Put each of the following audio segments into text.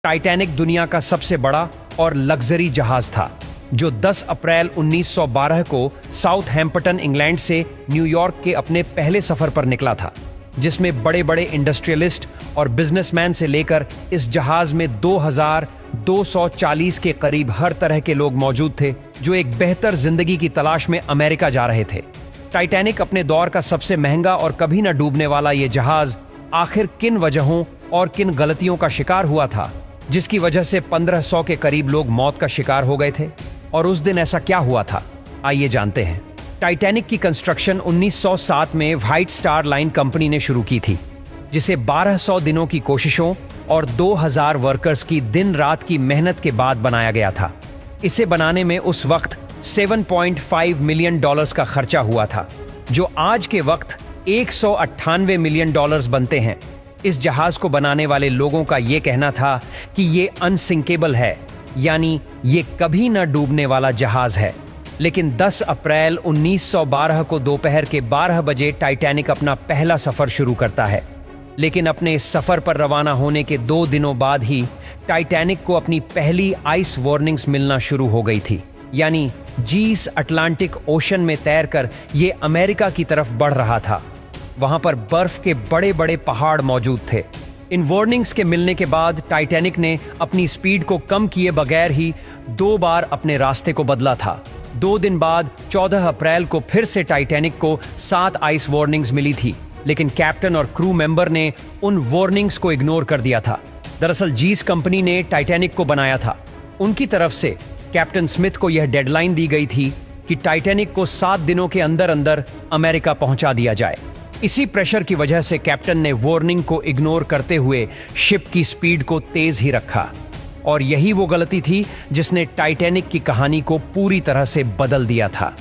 Titanic दुनिया का सबसे बड़ा और लग्जरी जहाज था जो 10 अप्रैल 1912 को साउथहैम्पटन इंग्लैंड से न्यूयॉर्क के अपने पहले सफर पर निकला था, जिसमें बड़े बड़े इंडस्ट्रियलिस्ट और बिजनेसमैन से लेकर इस जहाज में 2240 के करीब हर तरह के लोग मौजूद थे जो एक बेहतर जिंदगी की तलाश में अमेरिका जा रहे थे। टाइटैनिक अपने दौर का सबसे महंगा और कभी न डूबने वाला ये जहाज आखिर किन वजहों और किन गलतियों का शिकार हुआ था जिसकी वजह से 1500 के करीब लोग मौत का शिकार हो गए थे, और उस दिन ऐसा क्या हुआ था, आइए जानते हैं। टाइटैनिक की कंस्ट्रक्शन 1907 में व्हाइट स्टार लाइन कंपनी ने शुरू की थी, जिसे 1200 दिनों की कोशिशों और 2000 वर्कर्स की दिन रात की मेहनत के बाद बनाया गया था। इसे बनाने में उस वक्त $7.5 मिलियन का खर्चा हुआ था, जो आज के वक्त $198 मिलियन बनते हैं। इस जहाज को बनाने वाले लोगों का यह कहना था कि ये अनसिंकेबल है, यानी ये कभी न डूबने वाला जहाज है। लेकिन 10 अप्रैल 1912 को दोपहर के 12 बजे टाइटैनिक अपना पहला सफर शुरू करता है। लेकिन अपने इस सफर पर रवाना होने के 2 दिनों बाद ही टाइटैनिक को अपनी पहली आइस वार्निंग्स मिलना शुरू हो गई थी, यानी जीस अटलांटिक ओशन में तैरकर ये अमेरिका की तरफ बढ़ रहा था। वहां पर बर्फ के बड़े बड़े पहाड़ मौजूद थे। इन वार्निंग्स के मिलने के बाद टाइटैनिक ने अपनी स्पीड को कम किए बगैर ही 2 बार अपने रास्ते को बदला था। 2 दिन बाद 14 अप्रैल को फिर से टाइटैनिक को 7 आइस वार्निंग्स मिली थी, लेकिन कैप्टन और क्रू मेंबर ने उन वार्निंग्स को इग्नोर कर दिया था। दरअसल जीस कंपनी ने टाइटैनिक को बनाया था। उनकी तरफ से कैप्टन स्मिथ को यह डेडलाइन दी गई थी कि टाइटैनिक को 7 दिनों के अंदर अंदर अमेरिका पहुंचा दिया जाए। इसी प्रेशर की वजह से कैप्टन ने वार्निंग को इग्नोर करते हुए शिप की स्पीड को तेज ही रखा, और यही वो गलती थी जिसने टाइटैनिक की कहानी को पूरी तरह से बदल दिया था।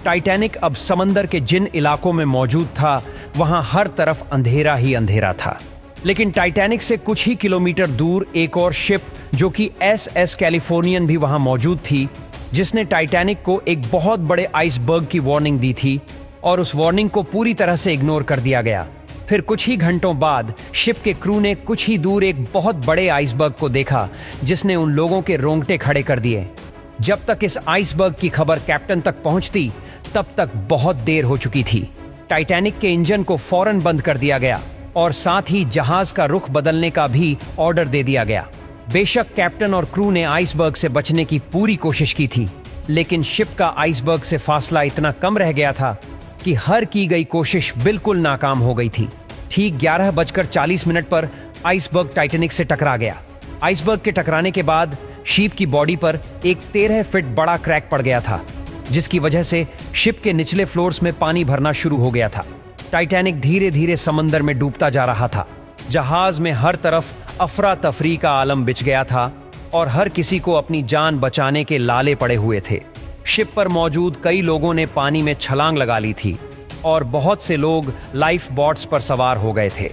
टाइटैनिक अब समंदर के जिन इलाकों में मौजूद था वहां हर तरफ अंधेरा ही अंधेरा था। लेकिन टाइटैनिक से कुछ ही किलोमीटर दूर एक और शिप जो कि SS कैलिफोर्नियन भी वहां मौजूद थी, जिसने टाइटैनिक को एक बहुत बड़े आइसबर्ग की वार्निंग दी थी, और उस वार्निंग को पूरी तरह से इग्नोर कर दिया गया। फिर कुछ ही घंटों बाद शिप के क्रू ने कुछ ही दूर एक बहुत बड़े आइसबर्ग को देखा, जिसने उन लोगों के रोंगटे खड़े कर दिए। जब तक इस आइसबर्ग की खबर कैप्टन तक पहुंचती, तब तक बहुत देर हो चुकी थी। टाइटैनिक के इंजन को फौरन बंद कर दिया गया और साथ ही जहाज का रुख बदलने का भी ऑर्डर दे दिया गया। बेशक कैप्टन और क्रू ने आइसबर्ग से बचने की पूरी कोशिश की थी, लेकिन शिप का आइसबर्ग से फासला इतना कम रह गया था कि हर की गई कोशिश बिल्कुल नाकाम हो गई थी। ठीक 11:40 पर आइसबर्ग टाइटैनिक से टकरा गया। आइसबर्ग के टकराने के बाद शिप की बॉडी पर एक 13 फीट बड़ा क्रैक पड़ गया था, जिसकी वजह से शिप के निचले फ्लोर्स में पानी भरना शुरू हो गया था। टाइटैनिक धीरे धीरे समंदर में डूबता जा रहा था। जहाज में हर तरफ अफरा तफरी का आलम बिछ गया था और हर किसी को अपनी जान बचाने के लाले पड़े हुए थे। शिप पर मौजूद कई लोगों ने पानी में छलांग लगा ली थी और बहुत से लोग लाइफ बोट्स पर सवार हो गए थे।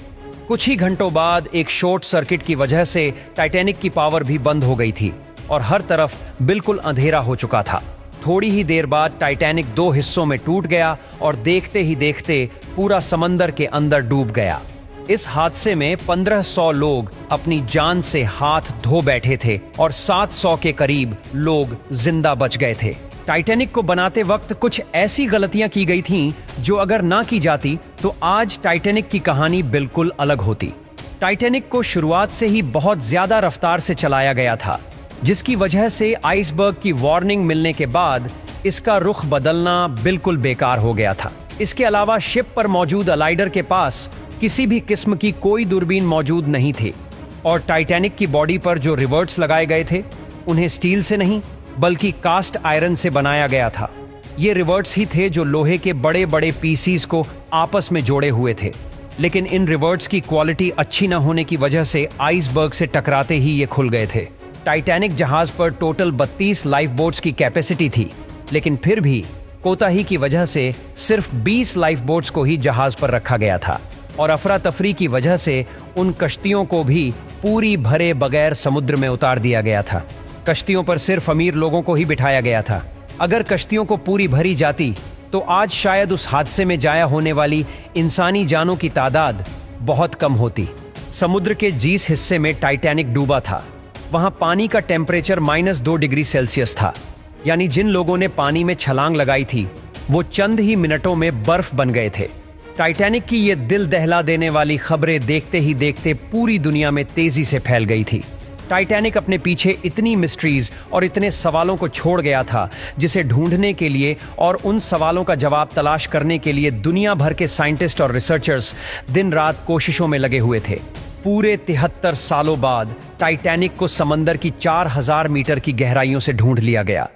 कुछ ही घंटों बाद एक शॉर्ट सर्किट की वजह से टाइटैनिक की पावर भी बंद हो गई थी और हर तरफ बिल्कुल अंधेरा हो चुका था। थोड़ी ही देर बाद टाइटैनिक 2 हिस्सों में टूट गया और देखते ही देखते पूरा समंदर के अंदर डूब गया। इस हादसे में 1500 लोग अपनी जान से हाथ धो बैठे थे और 700 के करीब लोग जिंदा बच गए थे। टाइटैनिक को बनाते वक्त कुछ ऐसी गलतियां की गई थीं जो अगर ना की जाती तो आज टाइटैनिक की कहानी बिल्कुल अलग होती। टाइटैनिक को शुरुआत से ही बहुत ज्यादा रफ्तार से चलाया गया था, जिसकी वजह से आइसबर्ग की वार्निंग मिलने के बाद इसका रुख बदलना बिल्कुल बेकार हो गया था। इसके अलावा शिप पर मौजूद अलाइडर के पास किसी भी किस्म की कोई दूरबीन मौजूद नहीं थी, और टाइटैनिक की बॉडी पर जो रिवर्ट्स लगाए गए थे उन्हें स्टील से नहीं बल्कि कास्ट आयरन से बनाया गया था। ये रिवर्ट्स ही थे जो लोहे के बड़े बड़े पीसीस को आपस में जोड़े हुए थे, लेकिन इन रिवर्ट्स की क्वालिटी अच्छी न होने की वजह से आइसबर्ग से टकराते ही ये खुल गए थे। टाइटैनिक जहाज पर टोटल 32 लाइफ बोट्स की कैपेसिटी थी, लेकिन फिर भी कोताही की वजह से सिर्फ 20 लाइफ बोट्स को ही जहाज पर रखा गया था, और अफरा तफरी की वजह से उन कश्तियों को भी पूरी भरे बगैर समुद्र में उतार दिया गया था। कश्तियों पर सिर्फ अमीर लोगों को ही बिठाया गया था। अगर कश्तियों को पूरी भरी जाती तो आज शायद उस हादसे में जाया होने वाली इंसानी जानों की तादाद बहुत कम होती। समुद्र के जिस हिस्से में टाइटैनिक डूबा था वहां पानी का टेम्परेचर -2 डिग्री सेल्सियस था। यानी जिन लोगों ने पानी में छलांग लगाई थी वो चंद ही मिनटों में बर्फ बन गए थे। टाइटैनिक की ये दिल दहला देने वाली खबरें देखते ही देखते पूरी दुनिया में तेजी से फैल गई थी। टाइटैनिक अपने पीछे इतनी मिस्ट्रीज और इतने सवालों को छोड़ गया था जिसे ढूंढने के लिए और उन सवालों का जवाब तलाश करने के लिए दुनिया भर के साइंटिस्ट और रिसर्चर्स दिन रात कोशिशों में लगे हुए थे। पूरे 73 सालों बाद टाइटैनिक को समंदर की 4000 मीटर की गहराइयों से ढूंढ लिया गया।